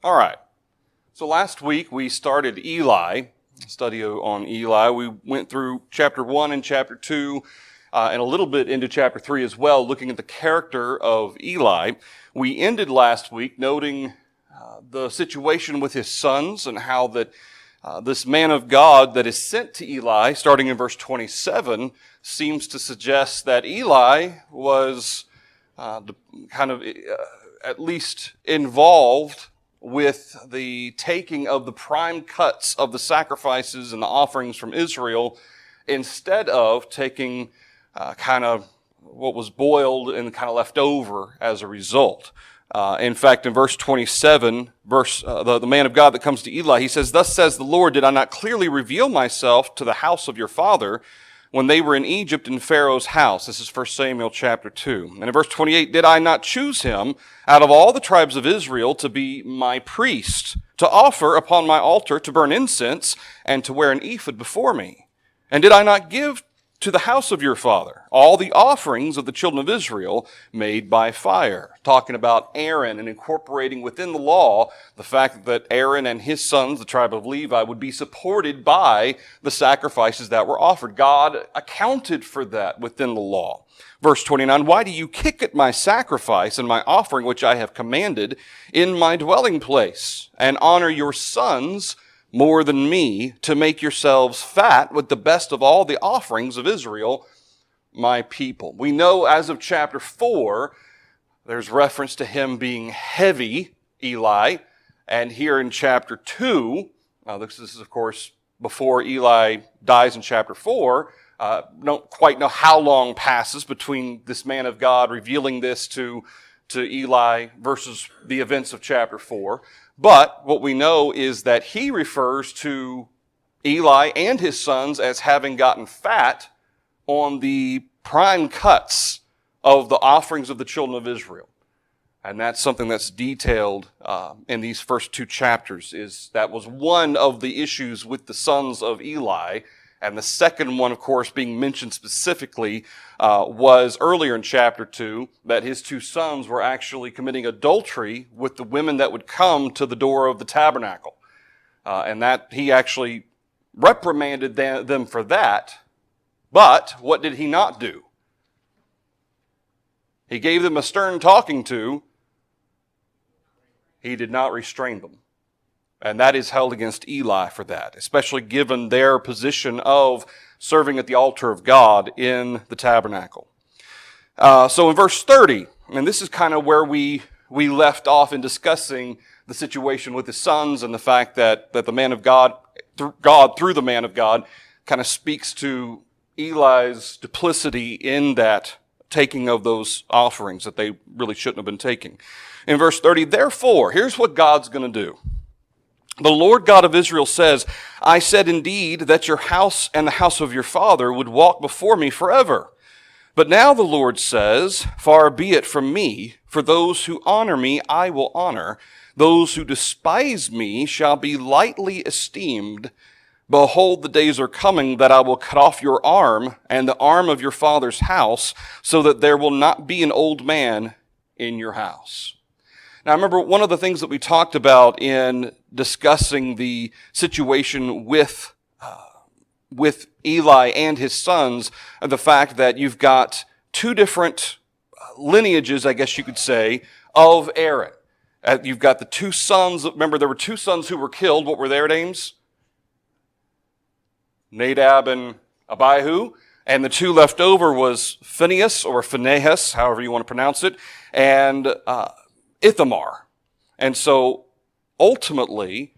All right. So last week we started Eli, study on Eli. We went through chapter 1 and chapter 2 and a little bit into chapter 3 as well, looking at the character of Eli. We ended last week noting the situation with his sons and how that this man of God that is sent to Eli, starting in verse 27, seems to suggest that Eli was at least involved with the taking of the prime cuts of the sacrifices and the offerings from Israel instead of taking what was boiled and kind of left over as a result. In fact, in verse 27, the man of God that comes to Eli, he says, "Thus says the Lord, did I not clearly reveal myself to the house of your father when they were in Egypt in Pharaoh's house?" This is 1 Samuel chapter 2. And in verse 28, "Did I not choose him out of all the tribes of Israel to be my priest, to offer upon my altar, to burn incense, and to wear an ephod before me? And did I not give to the house of your father all the offerings of the children of Israel made by fire?" Talking about Aaron and incorporating within the law the fact that Aaron and his sons, the tribe of Levi, would be supported by the sacrifices that were offered. God accounted for that within the law. Verse 29, "Why do you kick at my sacrifice and my offering which I have commanded in my dwelling place, and honor your sons more than me, to make yourselves fat with the best of all the offerings of Israel, my people?" We know as of chapter 4, there's reference to him being heavy, Eli. And here in chapter 2, this is of course before Eli dies in chapter 4, don't quite know how long passes between this man of God revealing this to Eli versus the events of chapter 4. But what we know is that he refers to Eli and his sons as having gotten fat on the prime cuts of the offerings of the children of Israel. And that's something that's detailed in these first two chapters. That was one of the issues with the sons of Eli. And the second one, of course, being mentioned specifically was earlier in chapter 2, that his two sons were actually committing adultery with the women that would come to the door of the tabernacle. And that he actually reprimanded them for that. But what did he not do? He gave them a stern talking to. He did not restrain them. And that is held against Eli for that, especially given their position of serving at the altar of God in the tabernacle. So in verse 30, and this is kind of where we left off in discussing the situation with his sons and the fact that the man of God through the man of God, kind of speaks to Eli's duplicity in that taking of those offerings that they really shouldn't have been taking. In verse 30, "Therefore," here's what God's going to do. "The Lord God of Israel says, I said indeed that your house and the house of your father would walk before me forever. But now the Lord says, far be it from me, for those who honor me I will honor. Those who despise me shall be lightly esteemed. Behold, the days are coming that I will cut off your arm and the arm of your father's house, so that there will not be an old man in your house." Now, remember, one of the things that we talked about in discussing the situation with Eli and his sons, the fact that you've got two different lineages, I guess you could say, of Aaron. You've got the two sons. Remember, there were two sons who were killed. What were their names? Nadab and Abihu. And the two left over was Phinehas, or Phinehas, however you want to pronounce it, and Ithamar. And so ultimately,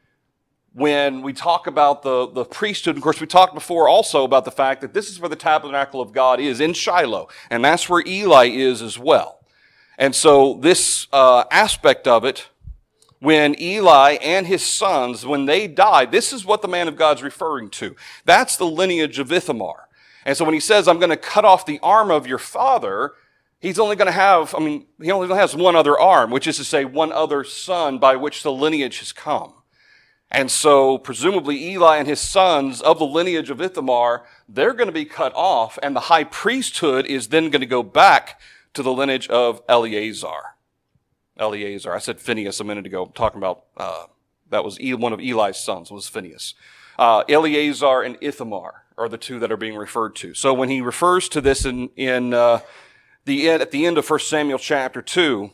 when we talk about the priesthood, of course we talked before also about the fact that this is where the tabernacle of God is, in Shiloh, and that's where Eli is as well. And so this aspect of it, when Eli and his sons, when they died, this is what the man of God's referring to. That's the lineage of Ithamar. And so when he says, "I'm going to cut off the arm of your father," he only has one other arm, which is to say one other son by which the lineage has come. And so presumably Eli and his sons of the lineage of Ithamar, they're going to be cut off, and the high priesthood is then going to go back to the lineage of Eleazar. Eleazar. I said Phinehas a minute ago, talking about, that was one of Eli's sons, was Phinehas. Eleazar and Ithamar are the two that are being referred to. So when he refers to this at the end of 1 Samuel chapter 2,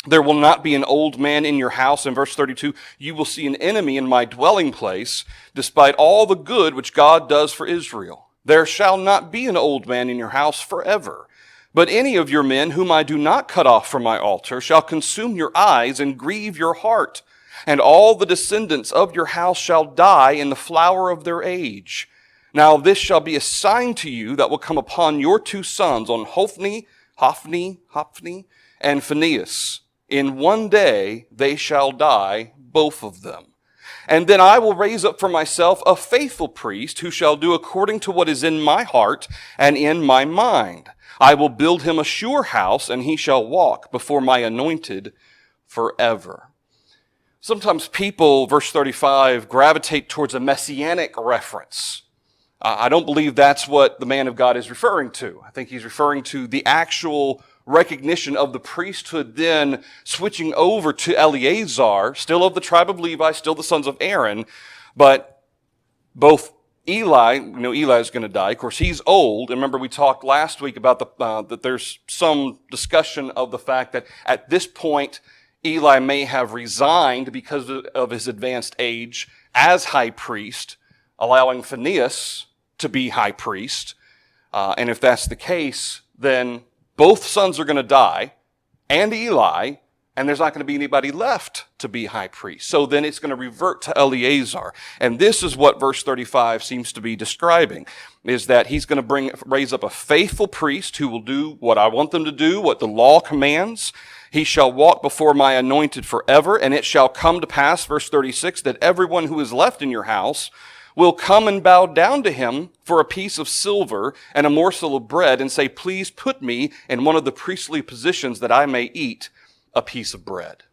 there will not be an old man in your house. In verse 32, you will see an enemy in my dwelling place, despite all the good which God does for Israel. There shall not be an old man in your house forever. But any of your men whom I do not cut off from my altar shall consume your eyes and grieve your heart. And all the descendants of your house shall die in the flower of their age. Now this shall be a sign to you that will come upon your two sons, on Hophni, and Phinehas. In one day they shall die, both of them. And then I will raise up for myself a faithful priest who shall do according to what is in my heart and in my mind. I will build him a sure house, and he shall walk before my anointed forever. Sometimes people, verse 35, gravitate towards a messianic reference. I don't believe that's what the man of God is referring to. I think he's referring to the actual recognition of the priesthood then switching over to Eleazar, still of the tribe of Levi, still the sons of Aaron, but both Eli, Eli is going to die. Of course, he's old. And remember, we talked last week about that there's some discussion of the fact that at this point, Eli may have resigned because of his advanced age as high priest, allowing Phinehas to be high priest. And if that's the case, then both sons are going to die, and Eli, and there's not going to be anybody left to be high priest. So then it's going to revert to Eleazar. And this is what verse 35 seems to be describing, is that he's going to raise up a faithful priest who will do what I want them to do, what the law commands. He shall walk before my anointed forever, and it shall come to pass, verse 36, that everyone who is left in your house will come and bow down to him for a piece of silver and a morsel of bread and say, please put me in one of the priestly positions that I may eat a piece of bread.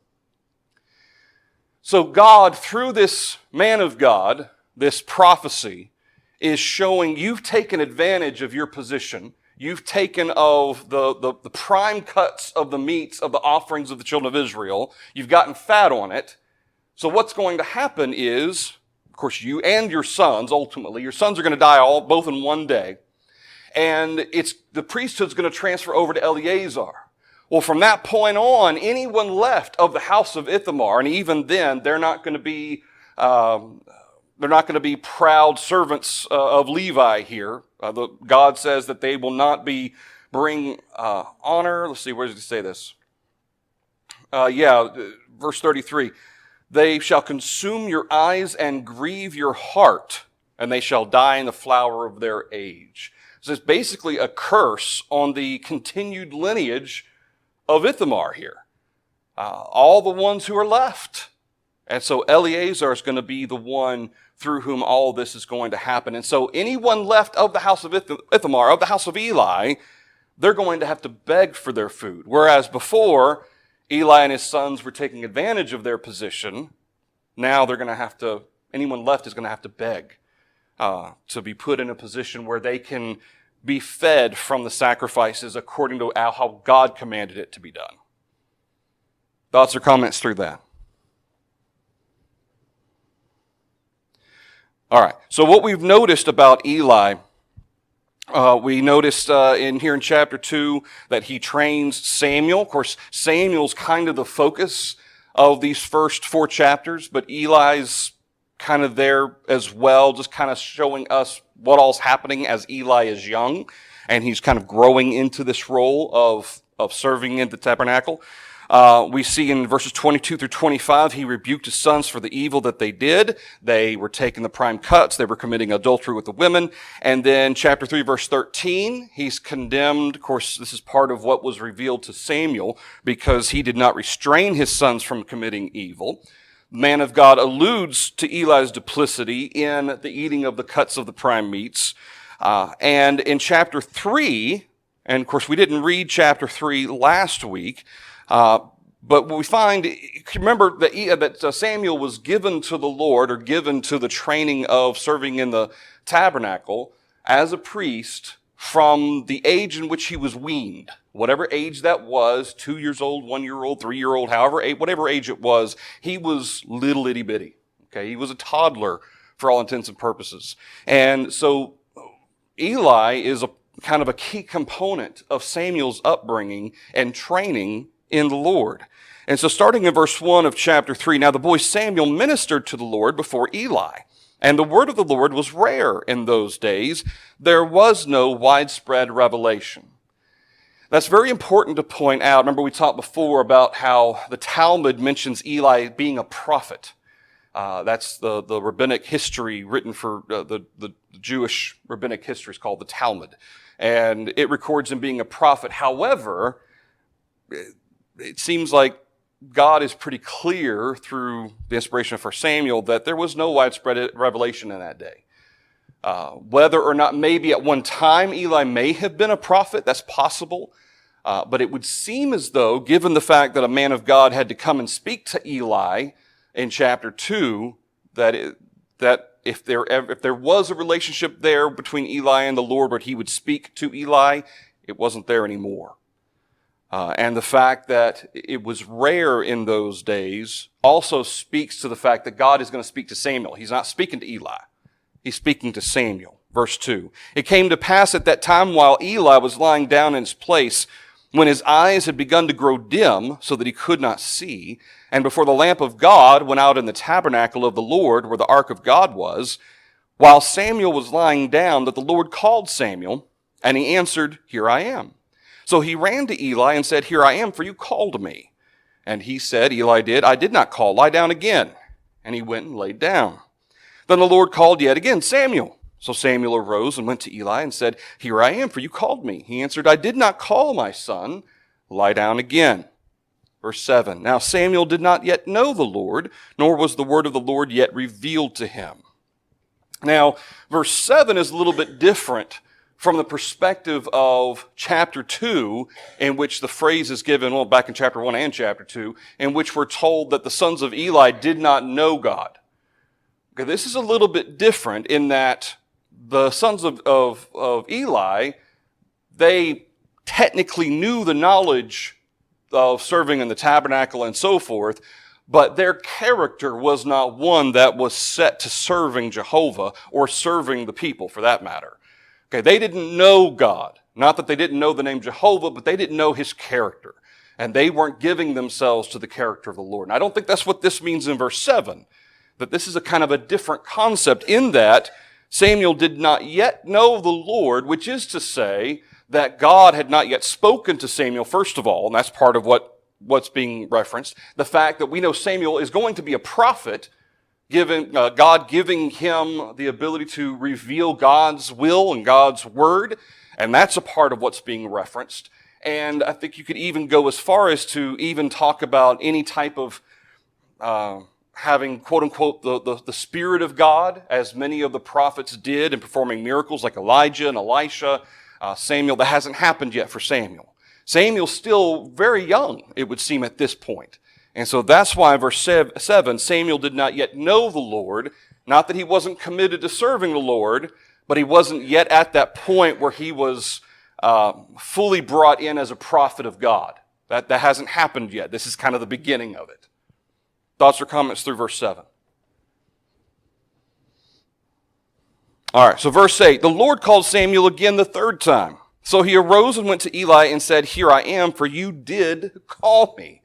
So God, through this man of God, this prophecy, is showing you've taken advantage of your position. You've taken of the prime cuts of the meats of the offerings of the children of Israel. You've gotten fat on it. So what's going to happen is, of course, you and your sons, ultimately, your sons are going to die both in one day. And the priesthood's going to transfer over to Eleazar. Well, from that point on, anyone left of the house of Ithamar, and even then, they're not going to be proud servants of Levi here. God says that they will not bring honor. Let's see, where does he say this? Verse 33. They shall consume your eyes and grieve your heart, and they shall die in the flower of their age. So it's basically a curse on the continued lineage of Ithamar here. All the ones who are left. And so Eleazar is going to be the one through whom all this is going to happen. And so anyone left of the house of Ithamar, of the house of Eli, they're going to have to beg for their food. Whereas before, Eli and his sons were taking advantage of their position. Now they're going to anyone left is going to have to beg to be put in a position where they can be fed from the sacrifices according to how God commanded it to be done. Thoughts or comments through that? All right. So what we've noticed about Eli, we noticed here in chapter 2 that he trains Samuel. Of course, Samuel's kind of the focus of these first 4 chapters, but Eli's kind of there as well, just kind of showing us what all's happening as Eli is young, and he's kind of growing into this role of serving in the tabernacle. We see in verses 22 through 25, he rebuked his sons for the evil that they did. They were taking the prime cuts. They were committing adultery with the women. And then chapter 3, verse 13, he's condemned. Of course, this is part of what was revealed to Samuel because he did not restrain his sons from committing evil. The man of God alludes to Eli's duplicity in the eating of the cuts of the prime meats. And in chapter 3, and of course we didn't read chapter 3 last week, but we find, remember that Samuel was given to the Lord, or given to the training of serving in the tabernacle as a priest from the age in which he was weaned. Whatever age that was, 2 years old, 1 year old, 3 year old, whatever age it was, he was little itty bitty. Okay, he was a toddler for all intents and purposes. And so Eli is a kind of a key component of Samuel's upbringing and training in the Lord. And so starting in verse 1 of chapter 3, now the boy Samuel ministered to the Lord before Eli. And the word of the Lord was rare in those days. There was no widespread revelation. That's very important to point out. Remember, we talked before about how the Talmud mentions Eli being a prophet. That's the rabbinic history written for the Jewish rabbinic history is called the Talmud. And it records him being a prophet. However, it seems like God is pretty clear through the inspiration of 1 Samuel that there was no widespread revelation in that day. Whether or not maybe at one time Eli may have been a prophet, that's possible. But it would seem as though, given the fact that a man of God had to come and speak to Eli in chapter 2, that if there was a relationship there between Eli and the Lord where he would speak to Eli, it wasn't there anymore. And the fact that it was rare in those days also speaks to the fact that God is going to speak to Samuel. He's not speaking to Eli. He's speaking to Samuel. Verse 2. It came to pass at that time while Eli was lying down in his place, when his eyes had begun to grow dim so that he could not see, and before the lamp of God went out in the tabernacle of the Lord where the ark of God was, while Samuel was lying down, that the Lord called Samuel, and he answered, "Here I am." So he ran to Eli and said, "Here I am, for you called me." And he said, Eli did, "I did not call, lie down again." And he went and laid down. Then the Lord called yet again, "Samuel." So Samuel arose and went to Eli and said, "Here I am, for you called me." He answered, "I did not call, my son. Lie down again." Verse 7. Now Samuel did not yet know the Lord, nor was the word of the Lord yet revealed to him. Now, verse 7 is a little bit different from the perspective of chapter 2, in which the phrase is given, well, back in chapter 1 and chapter 2, in which we're told that the sons of Eli did not know God. Okay, this is a little bit different in that the sons of Eli, they technically knew the knowledge of serving in the tabernacle and so forth, but their character was not one that was set to serving Jehovah or serving the people for that matter. Okay, they didn't know God. Not that they didn't know the name Jehovah, but they didn't know his character. And they weren't giving themselves to the character of the Lord. And I don't think that's what this means in verse 7. That this is a kind of a different concept in that Samuel did not yet know the Lord, which is to say that God had not yet spoken to Samuel, first of all, and that's part of what's being referenced. The fact that we know Samuel is going to be a prophet, God giving him the ability to reveal God's will and God's word, and that's a part of what's being referenced. And I think you could even go as far as to even talk about any type of having, quote unquote, the Spirit of God, as many of the prophets did in performing miracles like Elijah and Elisha. Samuel, that hasn't happened yet for Samuel. Samuel's still very young, it would seem, at this point. And so that's why verse 7, Samuel did not yet know the Lord. Not that he wasn't committed to serving the Lord, but he wasn't yet at that point where he was fully brought in as a prophet of God. That hasn't happened yet. This is kind of the beginning of it. Thoughts or comments through verse 7? All right, so verse 8, the Lord called Samuel again the third time. So he arose and went to Eli and said, "Here I am, for you did call me."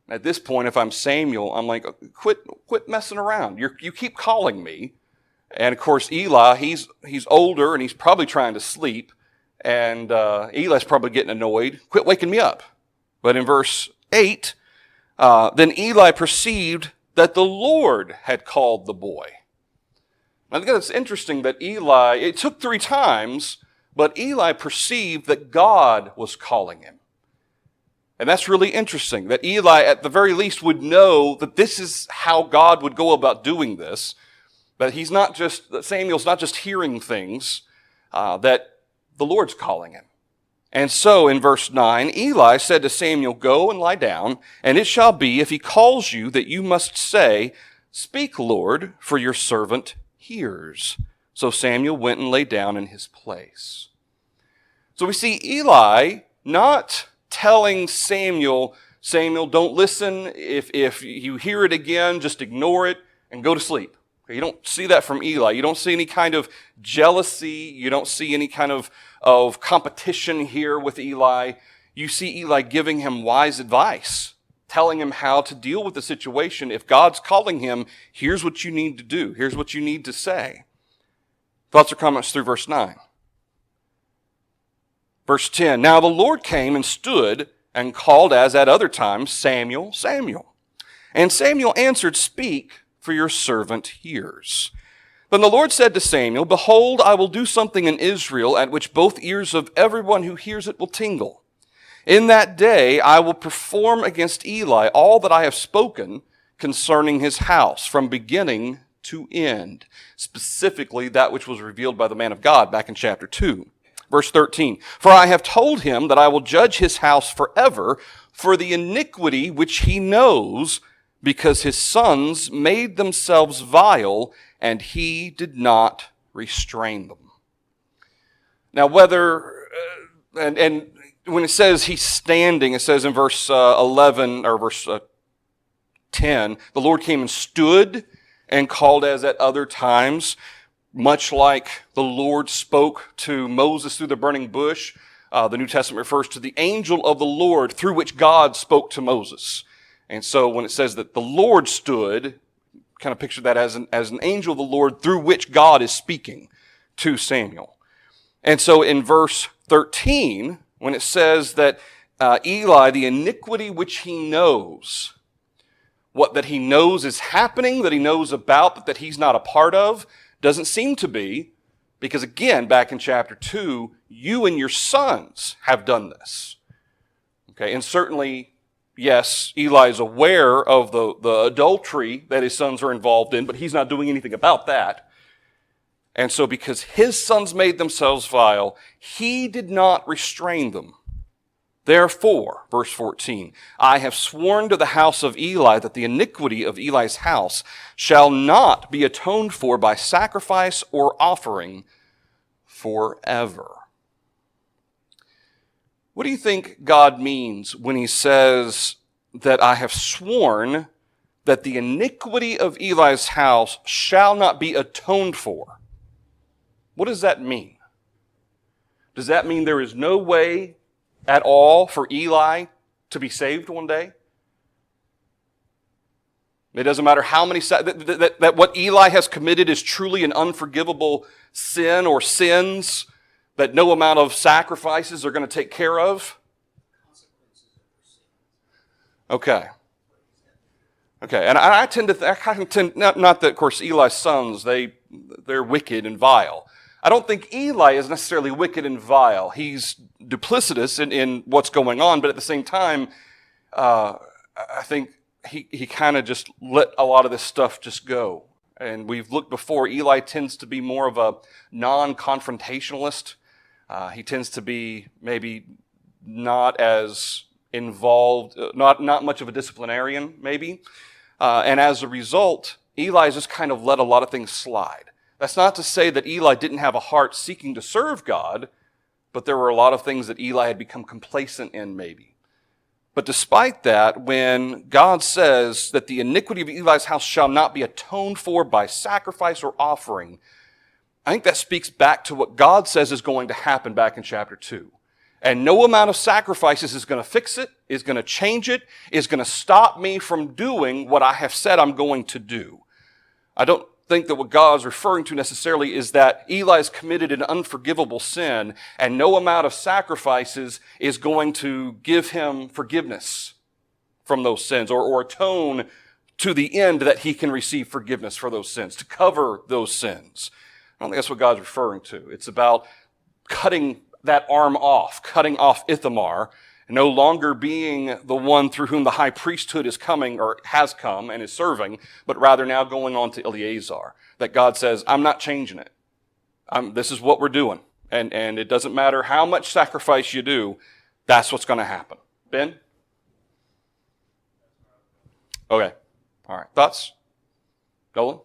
At this point, if I'm Samuel, I'm like, quit messing around. You keep calling me. And of course, Eli, he's older and he's probably trying to sleep. And Eli's probably getting annoyed. Quit waking me up. But in verse 8, then Eli perceived that the Lord had called the boy. I think it's interesting that Eli, it took 3 times, but Eli perceived that God was calling him. And that's really interesting, that Eli at the very least would know that this is how God would go about doing this, that Samuel's not just hearing things, that the Lord's calling him. And so in verse 9, Eli said to Samuel, "Go and lie down, and it shall be, if he calls you, that you must say, 'Speak, Lord, for your servant hears.'" So Samuel went and lay down in his place. So we see Eli not telling Samuel, don't listen. If you hear it again, just ignore it and go to sleep. You don't see that from Eli. You don't see any kind of jealousy. You don't see any kind of competition here with Eli. You see Eli giving him wise advice, telling him how to deal with the situation. If God's calling him, here's what you need to do. Here's what you need to say. Thoughts or comments through verse 9? Verse 10, now the Lord came and stood and called as at other times, Samuel, Samuel. And Samuel answered, speak, for your servant hears. Then the Lord said to Samuel, behold, I will do something in Israel at which both ears of everyone who hears it will tingle. In that day I will perform against Eli all that I have spoken concerning his house, from beginning to end. Specifically, that which was revealed by the man of God back in chapter 2. Verse 13, for I have told him that I will judge his house forever for the iniquity which he knows, because his sons made themselves vile, and he did not restrain them. Now, and when it says he's standing, it says in verse 11 or verse 10, the Lord came and stood and called as at other times, much like the Lord spoke to Moses through the burning bush. The New Testament refers to the angel of the Lord through which God spoke to Moses. And so when it says that the Lord stood, kind of picture that as an angel of the Lord through which God is speaking to Samuel. And so in verse 13, when it says that Eli, the iniquity which he knows, what that he knows is happening, that he knows about, but that he's not a part of, doesn't seem to be, because again, back in chapter 2, you and your sons have done this. Okay, and certainly, yes, Eli is aware of the adultery that his sons are involved in, but he's not doing anything about that. And so because his sons made themselves vile, he did not restrain them. Therefore, verse 14, I have sworn to the house of Eli that the iniquity of Eli's house shall not be atoned for by sacrifice or offering forever. What do you think God means when he says that I have sworn that the iniquity of Eli's house shall not be atoned for? What does that mean? Does that mean there is no way at all for Eli to be saved one day? It doesn't matter how many, that what Eli has committed is truly an unforgivable sin or sins that no amount of sacrifices are going to take care of? Okay. And I tend to, not that, of course, Eli's sons, they're wicked and vile. I don't think Eli is necessarily wicked and vile. He's duplicitous in what's going on, but at the same time, I think he kind of just let a lot of this stuff just go. And we've looked before, Eli tends to be more of a non-confrontationalist. He tends to be maybe not as involved, not much of a disciplinarian, maybe. And as a result, Eli just kind of let a lot of things slide. That's not to say that Eli didn't have a heart seeking to serve God, but there were a lot of things that Eli had become complacent in, maybe. But despite that, when God says that the iniquity of Eli's house shall not be atoned for by sacrifice or offering, I think that speaks back to what God says is going to happen back in chapter 2. And no amount of sacrifices is going to fix it, is going to change it, is going to stop me from doing what I have said I'm going to do. I don't think that what God is referring to necessarily is that Eli has committed an unforgivable sin and no amount of sacrifices is going to give him forgiveness from those sins or atone to the end that he can receive forgiveness for those sins, to cover those sins. I don't think that's what God's referring to. It's about cutting that arm off, cutting off Ithamar, no longer being the one through whom the high priesthood is coming or has come and is serving, but rather now going on to Eleazar. That God says, I'm not changing it. This is what we're doing. And it doesn't matter how much sacrifice you do, that's what's going to happen. Ben? Okay. All right. Thoughts? Nolan?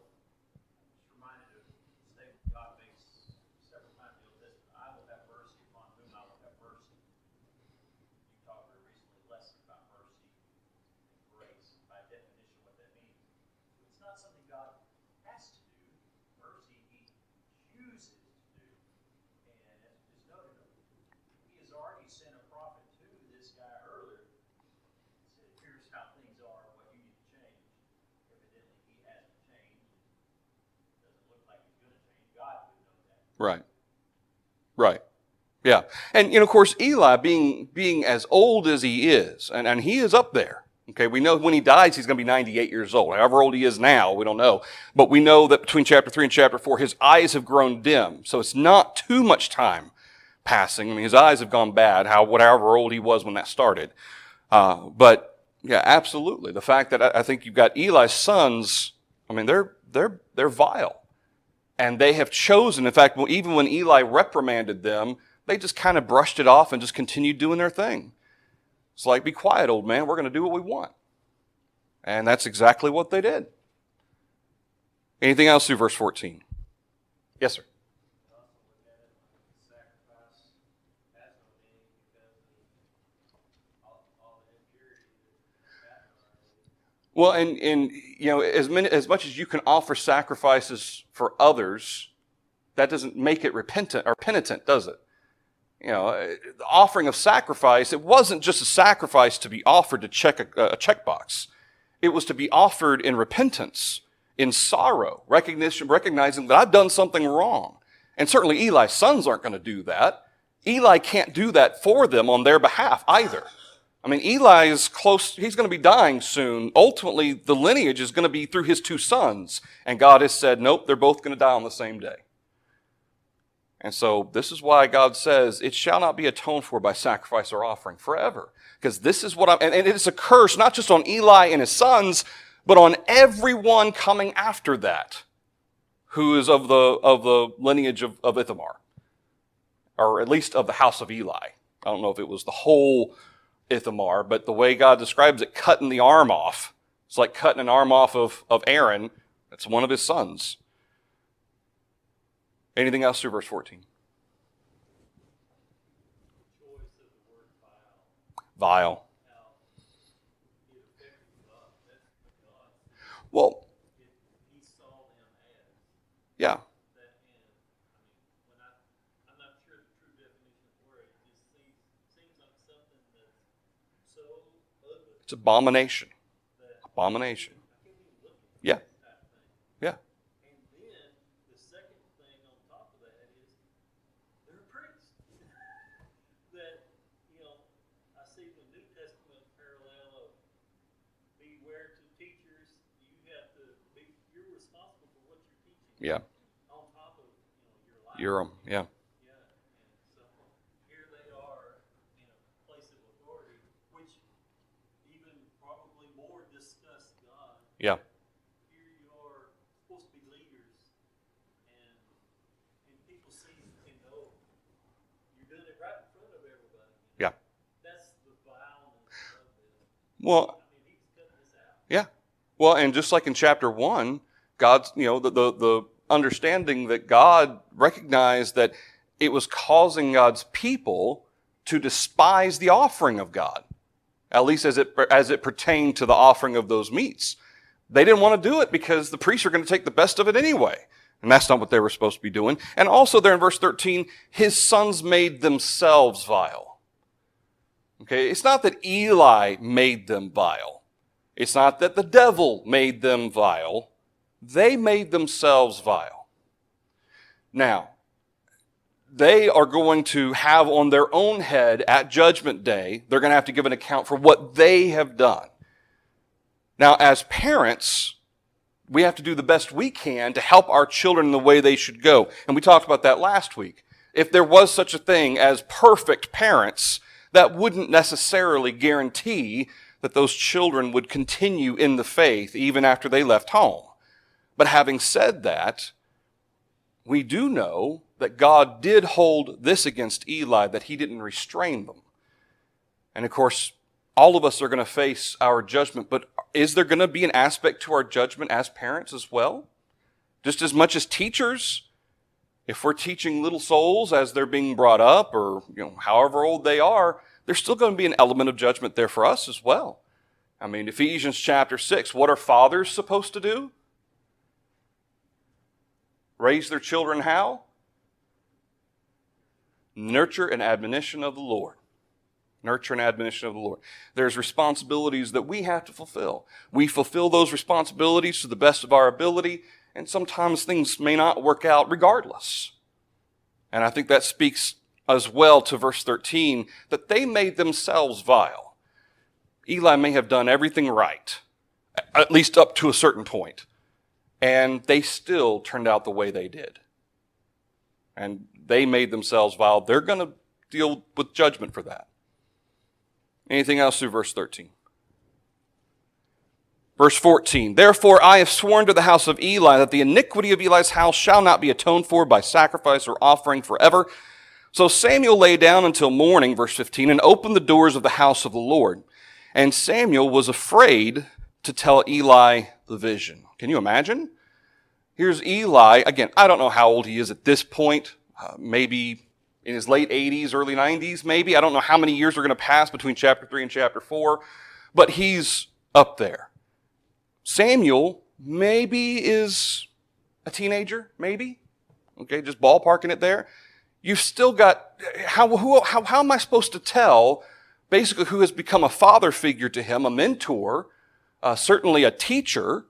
Right. Right. Yeah. And, of course, Eli being as old as he is, and he is up there. Okay, we know when he dies, he's going to be 98 years old. However old he is now, we don't know. But we know that between chapter 3 and chapter 4, his eyes have grown dim. So it's not too much time passing. I mean, his eyes have gone bad, however old he was when that started. But, yeah, absolutely. The fact that I think you've got Eli's sons, I mean, they're vile. And they have chosen, in fact, even when Eli reprimanded them, they just kind of brushed it off and just continued doing their thing. It's like, be quiet, old man. We're going to do what we want. And that's exactly what they did. Anything else through verse 14? Yes, sir. Well, and as much as you can offer sacrifices for others, that doesn't make it repentant or penitent, does it? The offering of sacrifice, it wasn't just a sacrifice to be offered to check a checkbox. It was to be offered in repentance, in sorrow, recognizing that I've done something wrong. And certainly Eli's sons aren't going to do that. Eli can't do that for them on their behalf either. I mean, Eli is close, he's going to be dying soon. Ultimately, the lineage is going to be through his two sons. And God has said, nope, they're both going to die on the same day. And so this is why God says, it shall not be atoned for by sacrifice or offering forever. Because this is what and it's a curse not just on Eli and his sons, but on everyone coming after that, who is of the lineage of Ithamar. Or at least of the house of Eli. I don't know if it was the whole Ithamar, but the way God describes it, cutting the arm off. It's like cutting an arm off of Aaron. That's one of his sons. Anything else through verse 14? Vile. Well, yeah. It's abomination. Abomination. Yeah. Yeah. And then the second thing on top of that is they're a priest. That, I see the New Testament parallel of beware to teachers. You're responsible for what you're teaching. Yeah. On top of, your life. Yeah. Yeah. And so here they are in a place of authority, which even probably more discuss God. Yeah. Here you are supposed to be leaders, and people see and know you're doing it right in front of everybody. Yeah. That's the vileness of this. Well, He's cutting this out. yeah. Well, and just like in chapter 1, God's, the understanding that God recognized that it was causing God's people to despise the offering of God, at least as it pertained to the offering of those meats. They didn't want to do it because the priests are going to take the best of it anyway. And that's not what they were supposed to be doing. And also there in verse 13, his sons made themselves vile. Okay, it's not that Eli made them vile. It's not that the devil made them vile. They made themselves vile. Now, they are going to have on their own head at Judgment Day, they're going to have to give an account for what they have done. Now, as parents, we have to do the best we can to help our children in the way they should go. And we talked about that last week. If there was such a thing as perfect parents, that wouldn't necessarily guarantee that those children would continue in the faith even after they left home. But having said that, we do know that God did hold this against Eli, that he didn't restrain them. And of course, all of us are going to face our judgment, but is there going to be an aspect to our judgment as parents as well? Just as much as teachers? If we're teaching little souls as they're being brought up, or however old they are, there's still going to be an element of judgment there for us as well. I mean, Ephesians chapter 6, what are fathers supposed to do? Raise their children how? Nurture and admonition of the Lord. Nurture and admonition of the Lord. There's responsibilities that we have to fulfill. We fulfill those responsibilities to the best of our ability, and sometimes things may not work out regardless. And I think that speaks as well to verse 13, that they made themselves vile. Eli may have done everything right, at least up to a certain point, and they still turned out the way they did. And they made themselves vile. They're going to deal with judgment for that. Anything else through verse 13? Verse 14, therefore I have sworn to the house of Eli that the iniquity of Eli's house shall not be atoned for by sacrifice or offering forever. So Samuel lay down until morning, verse 15, and opened the doors of the house of the Lord. And Samuel was afraid to tell Eli the vision. Can you imagine? Here's Eli. Again, I don't know how old he is at this point. Maybe in his late 80s, early 90s, maybe. I don't know how many years are going to pass between chapter 3 and chapter 4. But he's up there. Samuel maybe is a teenager, maybe. Okay, just ballparking it there. You've still got, how am I supposed to tell basically who has become a father figure to him, a mentor, certainly a teacher,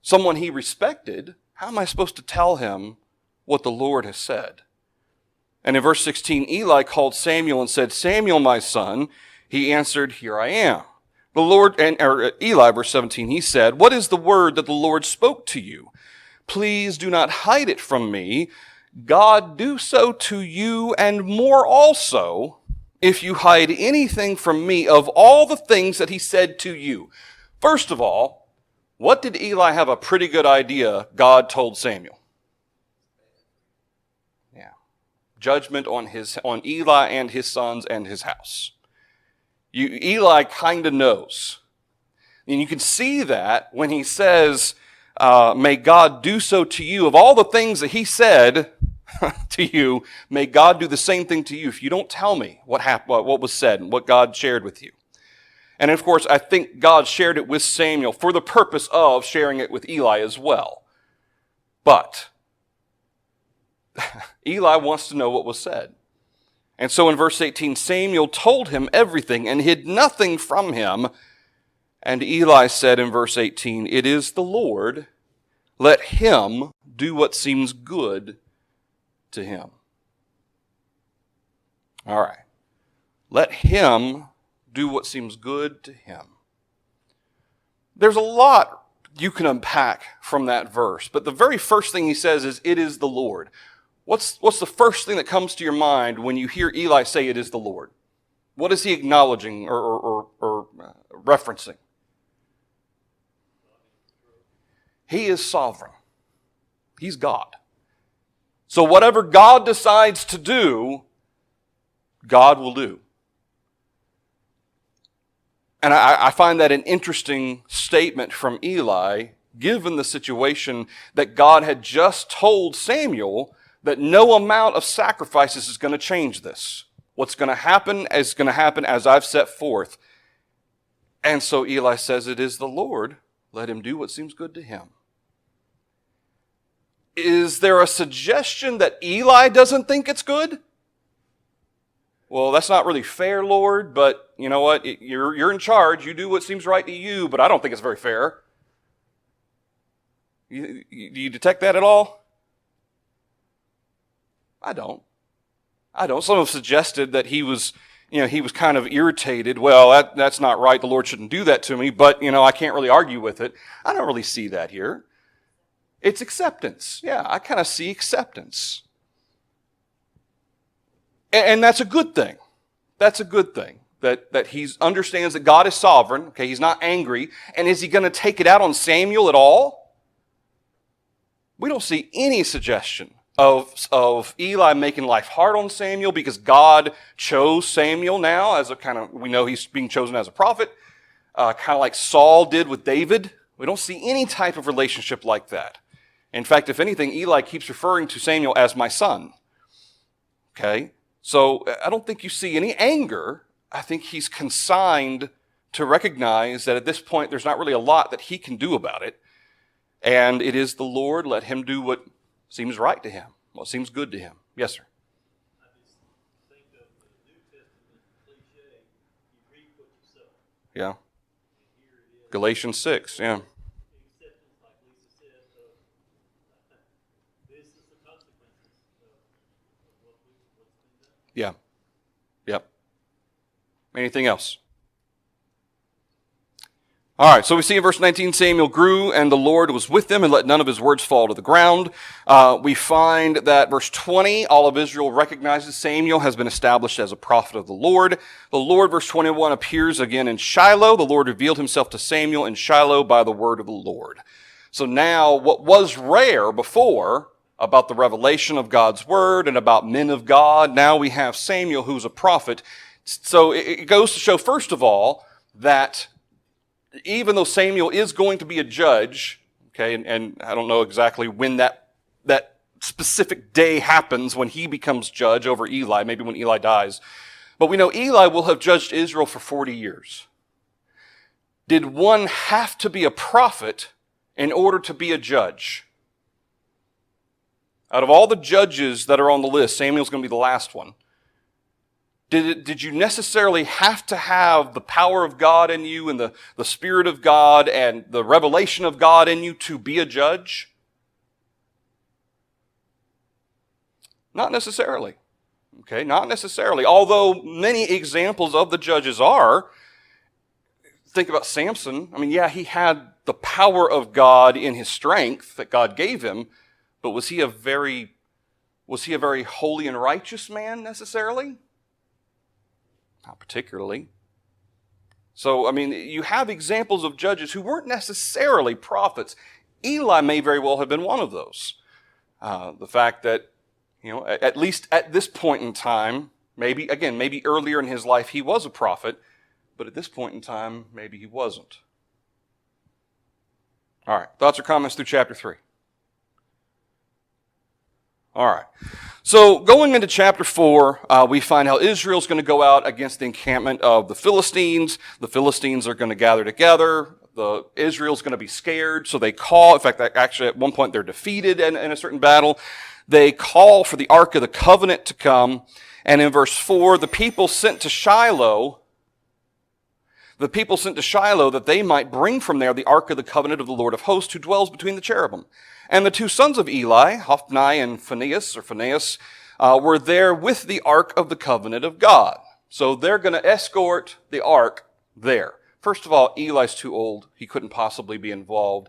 someone he respected? How am I supposed to tell him what the Lord has said? And in verse 16, Eli called Samuel and said, Samuel, my son. He answered, here I am. The Lord, Eli, verse 17, he said, what is the word that the Lord spoke to you? Please do not hide it from me. God do so to you and more also, if you hide anything from me of all the things that he said to you. First of all, what did Eli have a pretty good idea God told Samuel? Yeah. Judgment on Eli and his sons and his house. Eli kind of knows. And you can see that when he says, may God do so to you. Of all the things that he said to you, may God do the same thing to you if you don't tell me what was said and what God shared with you. And of course, I think God shared it with Samuel for the purpose of sharing it with Eli as well. But Eli wants to know what was said. And so in verse 18, Samuel told him everything and hid nothing from him. And Eli said in verse 18, it is the Lord. Let him do what seems good to him. All right. Let him do what seems good to him. There's a lot you can unpack from that verse, but the very first thing he says is, it is the Lord. What's the first thing that comes to your mind when you hear Eli say it is the Lord? What is he acknowledging or referencing? He is sovereign. He's God. So whatever God decides to do, God will do. And I find that an interesting statement from Eli, given the situation that God had just told Samuel that no amount of sacrifices is going to change this. What's going to happen is going to happen as I've set forth. And so Eli says, it is the Lord. Let him do what seems good to him. Is there a suggestion that Eli doesn't think it's good? Well, that's not really fair, Lord, but you know what? You're in charge. You do what seems right to you, but I don't think it's very fair. Do you detect that at all? I don't. Some have suggested that he was kind of irritated. Well, that's not right. The Lord shouldn't do that to me, but, I can't really argue with it. I don't really see that here. It's acceptance. Yeah, I kind of see acceptance. And that's a good thing. That's a good thing. That he understands that God is sovereign. Okay, he's not angry. And is he going to take it out on Samuel at all? We don't see any suggestion of Eli making life hard on Samuel because God chose Samuel now as we know he's being chosen as a prophet, kind of like Saul did with David. We don't see any type of relationship like that. In fact, if anything, Eli keeps referring to Samuel as my son. Okay? So I don't think you see any anger. I think he's consigned to recognize that at this point there's not really a lot that he can do about it. And it is the Lord. Let him do what seems right to him, what seems good to him. Yes, sir. I just think of the New Testament cliche, you reap what you sow. Yeah. And here it is. Galatians 6, yeah. Acceptance, like Lisa said, this is the consequences of what we Yeah. Yep. Anything else? All right, so we see in verse 19, Samuel grew, and the Lord was with him, and let none of his words fall to the ground. We find that verse 20, all of Israel recognizes Samuel has been established as a prophet of the Lord. The Lord, verse 21, appears again in Shiloh. The Lord revealed himself to Samuel in Shiloh by the word of the Lord. So now, what was rare before about the revelation of God's word and about men of God, now we have Samuel who's a prophet. So it goes to show, first of all, that even though Samuel is going to be a judge, okay, and I don't know exactly when that specific day happens when he becomes judge over Eli, maybe when Eli dies, but we know Eli will have judged Israel for 40 years. Did one have to be a prophet in order to be a judge? Out of all the judges that are on the list, Samuel's going to be the last one. Did you necessarily have to have the power of God in you and the Spirit of God and the revelation of God in you to be a judge? Not necessarily. Okay, not necessarily. Although many examples of the judges are. Think about Samson. I mean, yeah, he had the power of God in his strength that God gave him, but was he a very holy and righteous man necessarily? Not particularly. So, I mean, you have examples of judges who weren't necessarily prophets. Eli may very well have been one of those. The fact that, at least at this point in time, maybe earlier in his life he was a prophet, but at this point in time, maybe he wasn't. All right, thoughts or comments through chapter 3? All right. So going into chapter 4, we find how Israel's going to go out against the encampment of the Philistines. The Philistines are going to gather together. Israel's going to be scared, so they call. In fact, actually at one point they're defeated in a certain battle. They call for the Ark of the Covenant to come. And in verse 4, the people sent to Shiloh that they might bring from there the Ark of the Covenant of the Lord of hosts who dwells between the cherubim. And the two sons of Eli, Hophni and Phinehas, were there with the Ark of the Covenant of God. So they're going to escort the Ark there. First of all, Eli's too old. He couldn't possibly be involved.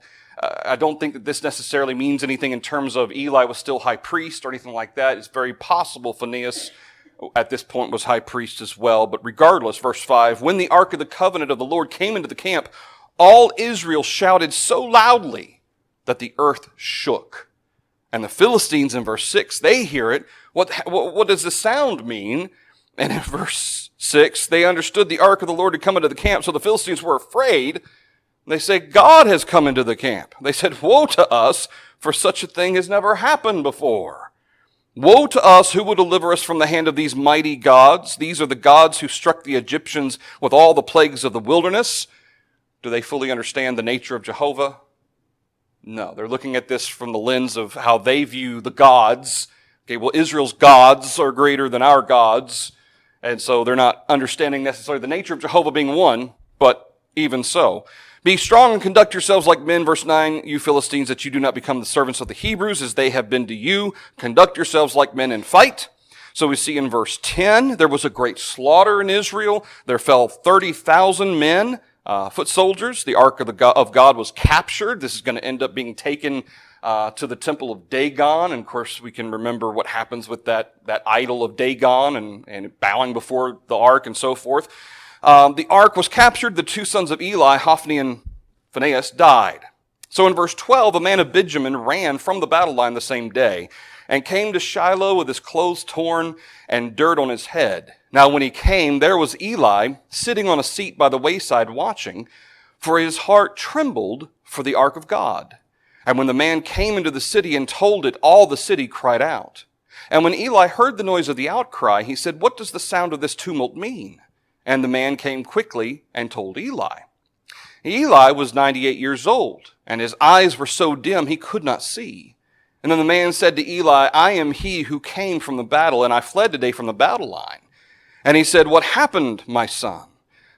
I don't think that this necessarily means anything in terms of Eli was still high priest or anything like that. It's very possible Phinehas at this point was high priest as well. But regardless, verse 5, when the Ark of the Covenant of the Lord came into the camp, all Israel shouted so loudly that the earth shook. And the Philistines in verse 6, they hear it. What does the sound mean? And in verse 6, they understood the ark of the Lord had come into the camp, so the Philistines were afraid. They say, God has come into the camp. They said, woe to us, for such a thing has never happened before. Woe to us, who will deliver us from the hand of these mighty gods? These are the gods who struck the Egyptians with all the plagues of the wilderness. Do they fully understand the nature of Jehovah? No, they're looking at this from the lens of how they view the gods. Okay, well, Israel's gods are greater than our gods, and so they're not understanding necessarily the nature of Jehovah being one, but even so. Be strong and conduct yourselves like men, verse 9, you Philistines, that you do not become the servants of the Hebrews as they have been to you. Conduct yourselves like men and fight. So we see in verse 10, there was a great slaughter in Israel. There fell 30,000 men. Foot soldiers. The Ark of God was captured. This is going to end up being taken to the temple of Dagon. And of course, we can remember what happens with that idol of Dagon and bowing before the Ark and so forth. The Ark was captured. The two sons of Eli, Hophni and Phinehas, died. So in verse 12, a man of Benjamin ran from the battle line the same day and came to Shiloh with his clothes torn and dirt on his head. Now when he came, there was Eli sitting on a seat by the wayside watching, for his heart trembled for the ark of God. And when the man came into the city and told it, all the city cried out. And when Eli heard the noise of the outcry, he said, what does the sound of this tumult mean? And the man came quickly and told Eli. Eli was 98 years old, and his eyes were so dim he could not see. And then the man said to Eli, I am he who came from the battle, and I fled today from the battle line. And he said, what happened, my son?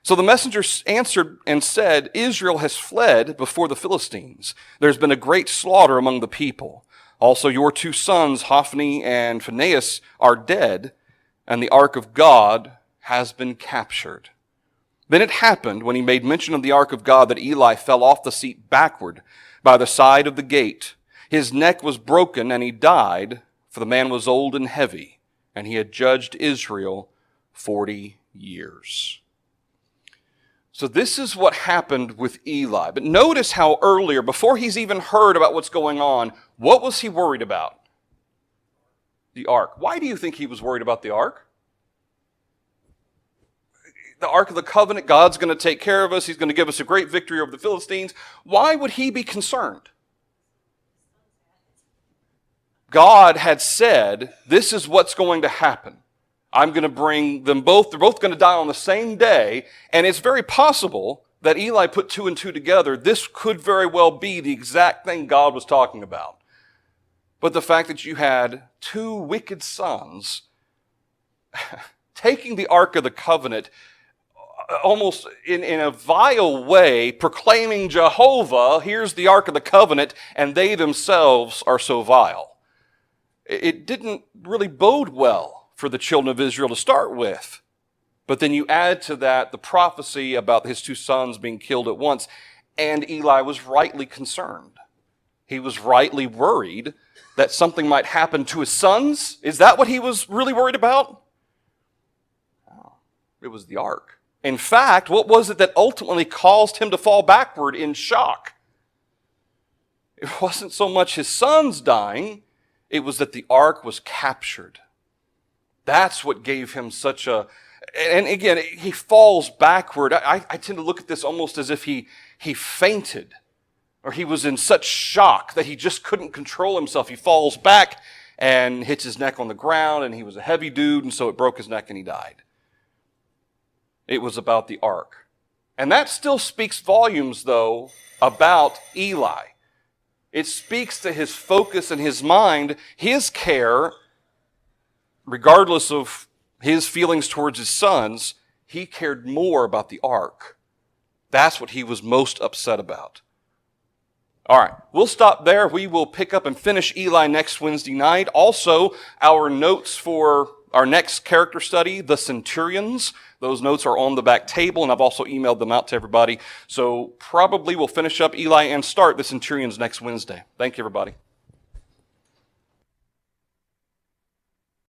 So the messenger answered and said, Israel has fled before the Philistines. There's been a great slaughter among the people. Also your two sons, Hophni and Phinehas, are dead. and the ark of God has been captured. Then it happened, when he made mention of the ark of God, that Eli fell off the seat backward by the side of the gate. His neck was broken, and he died, for the man was old and heavy, and he had judged Israel 40 years. So this is what happened with Eli. But notice how earlier, before he's even heard about what's going on, what was he worried about? The ark. Why do you think he was worried about the ark? The Ark of the Covenant, God's going to take care of us. He's going to give us a great victory over the Philistines. Why would he be concerned? God had said, this is what's going to happen. I'm going to bring them both. They're both going to die on the same day. And it's very possible that Eli put two and two together. This could very well be the exact thing God was talking about. But the fact that you had two wicked sons taking the Ark of the Covenant almost in a vile way, proclaiming Jehovah, here's the Ark of the Covenant, and they themselves are so vile. It didn't really bode well for the children of Israel to start with. But then you add to that the prophecy about his two sons being killed at once, and Eli was rightly concerned. He was rightly worried that something might happen to his sons. Is that what he was really worried about? No, it was the ark. In fact, what was it that ultimately caused him to fall backward in shock? It wasn't so much his sons dying, it was that the ark was captured. That's what gave him such a... And again, he falls backward. I tend to look at this almost as if he fainted, or he was in such shock that he just couldn't control himself. He falls back and hits his neck on the ground, and he was a heavy dude, and so it broke his neck and he died. It was about the ark. And that still speaks volumes, though, about Eli. It speaks to his focus and his mind, his care, regardless of his feelings towards his sons, he cared more about the ark. That's what he was most upset about. All right, we'll stop there. We will pick up and finish Eli next Wednesday night. Also, our notes for our next character study, the centurions. Those notes are on the back table, and I've also emailed them out to everybody. So probably we'll finish up Eli and start the centurions next Wednesday. Thank you, everybody.